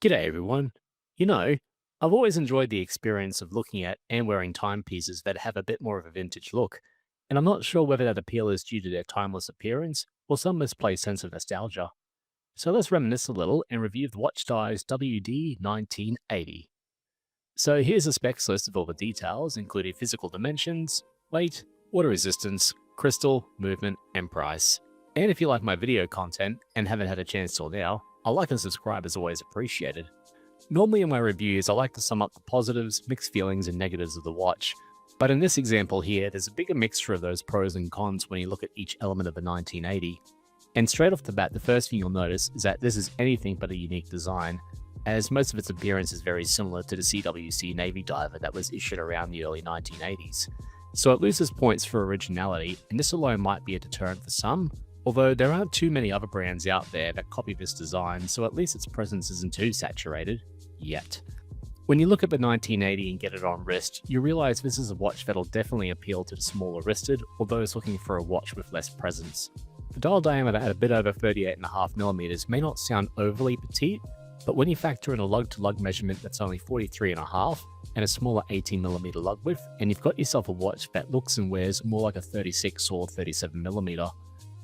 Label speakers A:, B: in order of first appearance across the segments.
A: G'day everyone. You know, I've always enjoyed the experience of looking at and wearing timepieces that have a bit more of a vintage look, and I'm not sure whether that appeal is due to their timeless appearance or some misplaced sense of nostalgia. So let's reminisce a little and review the WatchDives WD1980. So here's a specs list of all the details, including physical dimensions, weight, water resistance, crystal, movement, and price. And if you like my video content and haven't had a chance till now, a like and subscribe is always appreciated. Normally in my reviews, I like to sum up the positives, mixed feelings, and negatives of the watch. But in this example here, there's a bigger mixture of those pros and cons when you look at each element of the 1980. And straight off the bat, the first thing you'll notice is that this is anything but a unique design, as most of its appearance is very similar to the CWC Navy diver that was issued around the early 1980s. So it loses points for originality, and this alone might be a deterrent for some, although there aren't too many other brands out there that copy this design, so at least its presence isn't too saturated, yet. When you look at the 1980 and get it on wrist, you realize this is a watch that'll definitely appeal to the smaller wristed or those looking for a watch with less presence. The dial diameter at a bit over 38.5mm may not sound overly petite, but when you factor in a lug-to-lug measurement that's only 43.5 and a smaller 18mm lug width, and you've got yourself a watch that looks and wears more like a 36 or 37mm.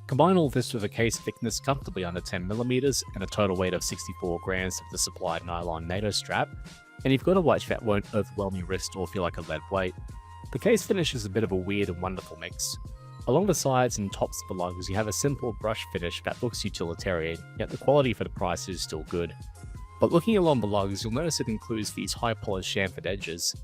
A: Combine all this with a case thickness comfortably under 10mm and a total weight of 64 grams of the supplied nylon NATO strap, and you've got a watch that won't overwhelm your wrist or feel like a lead weight. The case finish is a bit of a weird and wonderful mix. Along the sides and tops of the lugs, you have a simple brush finish that looks utilitarian, yet the quality for the price is still good. But looking along the lugs, you'll notice it includes these high polished chamfered edges,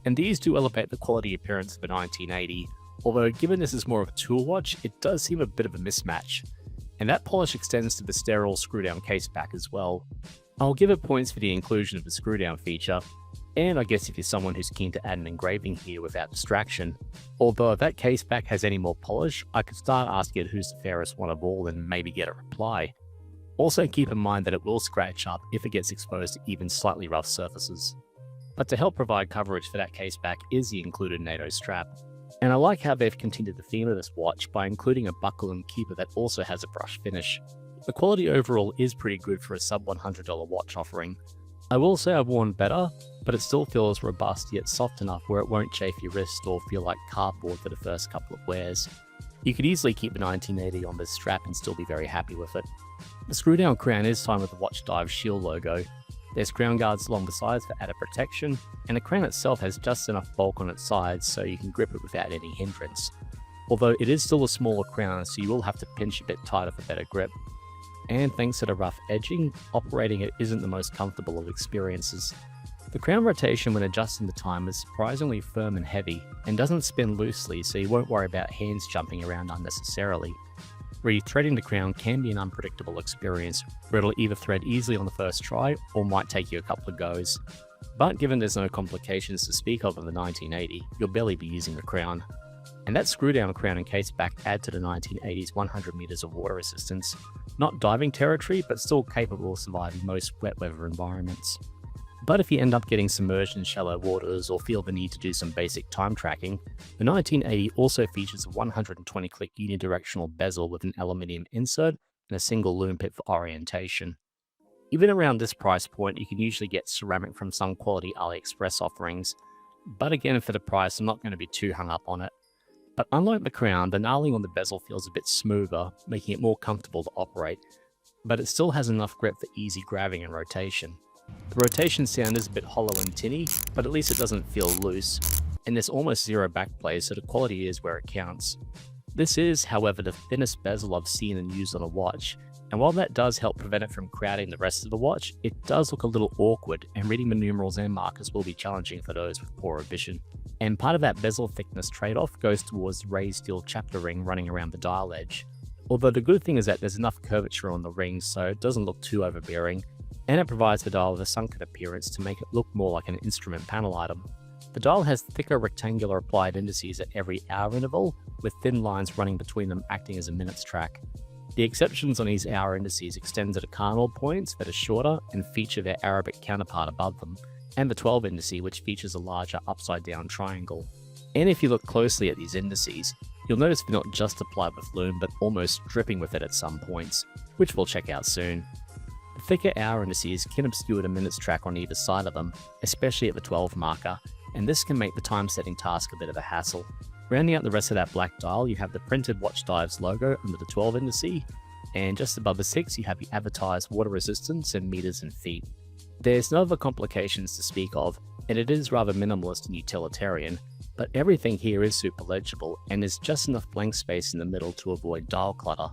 A: and these do elevate the quality appearance of the 1980, although given this is more of a tool watch, it does seem a bit of a mismatch. And that polish extends to the sterile screw-down case back as well. I'll give it points for the inclusion of the screw-down feature, and I guess if you're someone who's keen to add an engraving here without distraction. Although if that case back has any more polish, I could start asking it who's the fairest one of all and maybe get a reply. Also keep in mind that it will scratch up if it gets exposed to even slightly rough surfaces. But to help provide coverage for that case back is the included NATO strap. And I like how they've continued the theme of this watch by including a buckle and keeper that also has a brush finish. The quality overall is pretty good for a sub $100 watch offering. I will say I've worn better, but it still feels robust yet soft enough where it won't chafe your wrist or feel like cardboard for the first couple of wears. You could easily keep the 1980 on this strap and still be very happy with it. The screw-down crown is signed with the WatchDives Shield logo. There's crown guards along the sides for added protection, and the crown itself has just enough bulk on its sides so you can grip it without any hindrance. Although it is still a smaller crown, so you will have to pinch a bit tighter for better grip. And thanks to the rough edging, operating it isn't the most comfortable of experiences. The crown rotation when adjusting the time is surprisingly firm and heavy, and doesn't spin loosely, so you won't worry about hands jumping around unnecessarily. Rethreading the crown can be an unpredictable experience, where it'll either thread easily on the first try or might take you a couple of goes. But given there's no complications to speak of in the 1980, you'll barely be using the crown. And that screw-down crown and case back add to the 1980's 100 meters of water resistance. Not diving territory, but still capable of surviving most wet weather environments. But if you end up getting submerged in shallow waters or feel the need to do some basic time tracking, the 1980 also features a 120-click unidirectional bezel with an aluminium insert and a single loom pit for orientation. Even around this price point, you can usually get ceramic from some quality AliExpress offerings, but again for the price I'm not going to be too hung up on it. But unlike the crown, the nailing on the bezel feels a bit smoother, making it more comfortable to operate, but it still has enough grip for easy grabbing and rotation. The rotation sound is a bit hollow and tinny, but at least it doesn't feel loose, and there's almost zero backplay, so the quality is where it counts. This is, however, the thinnest bezel I've seen and used on a watch, and while that does help prevent it from crowding the rest of the watch, it does look a little awkward, and reading the numerals and markers will be challenging for those with poorer vision. And part of that bezel thickness trade-off goes towards the raised steel chapter ring running around the dial edge. Although the good thing is that there's enough curvature on the ring so it doesn't look too overbearing, and it provides the dial with a sunken appearance to make it look more like an instrument panel item. The dial has thicker rectangular applied indices at every hour interval, with thin lines running between them acting as a minutes track. The exceptions on these hour indices extend to the cardinal points that are shorter and feature their Arabic counterpart above them, and the 12 indice which features a larger upside down triangle. And if you look closely at these indices, you'll notice they're not just applied with loom but almost dripping with it at some points, which we'll check out soon. The thicker hour indices can obscure the minutes track on either side of them, especially at the 12 marker, and this can make the time setting task a bit of a hassle. Rounding out the rest of that black dial, you have the printed WatchDives logo under the 12 indice, and just above the 6 you have the advertised water resistance in meters and feet. There's no other complications to speak of, and it is rather minimalist and utilitarian, but everything here is super legible and there's just enough blank space in the middle to avoid dial clutter.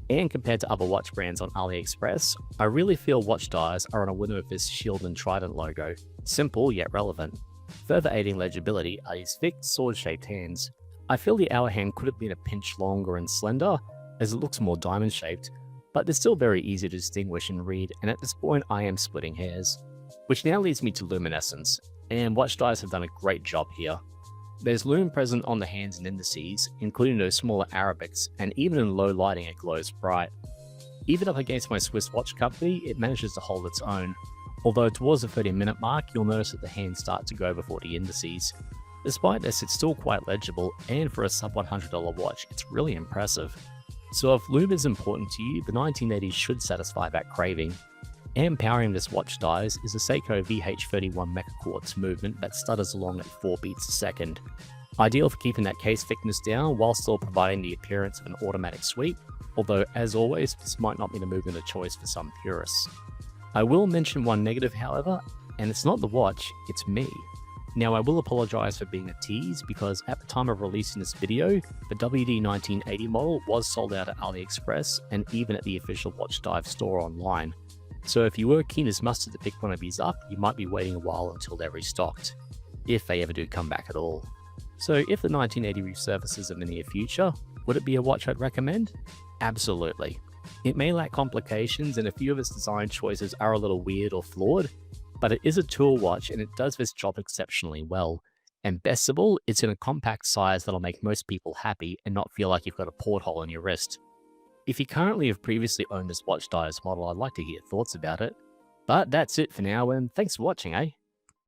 A: And compared to other watch brands on AliExpress, I really feel WatchDives are on a winner with this shield and trident logo, simple yet relevant. Further aiding legibility are these thick sword-shaped hands. I feel the hour hand could have been a pinch longer and slender, as it looks more diamond-shaped, but they're still very easy to distinguish and read, and at this point I am splitting hairs. Which now leads me to Luminescence, and WatchDives have done a great job here. There's lume present on the hands and indices, including those smaller Arabics, and even in low lighting it glows bright. Even up against my Swiss watch company, it manages to hold its own, although towards the 30-minute mark you'll notice that the hands start to go before the indices. Despite this, it's still quite legible, and for a sub $100 watch, it's really impressive. So if lume is important to you, the 1980 should satisfy that craving. And powering this WatchDives is a Seiko VH31 Mecha Quartz movement that stutters along at 4 beats a second. Ideal for keeping that case thickness down while still providing the appearance of an automatic sweep, although as always, this might not be the movement of choice for some purists. I will mention one negative however, and it's not the watch, it's me. Now I will apologise for being a tease because at the time of releasing this video, the WD1980 model was sold out at AliExpress and even at the official WatchDives store online. So if you were keen as mustard to pick one of these up, you might be waiting a while until they're restocked, if they ever do come back at all. So if the 1980 resurfaces in the near future, would it be a watch I'd recommend? Absolutely. It may lack complications and a few of its design choices are a little weird or flawed, but it is a tool watch and it does this job exceptionally well. And best of all, it's in a compact size that'll make most people happy and not feel like you've got a porthole in your wrist. If you currently have previously owned this WatchDives model, I'd like to hear your thoughts about it. But that's it for now, and thanks for watching, eh?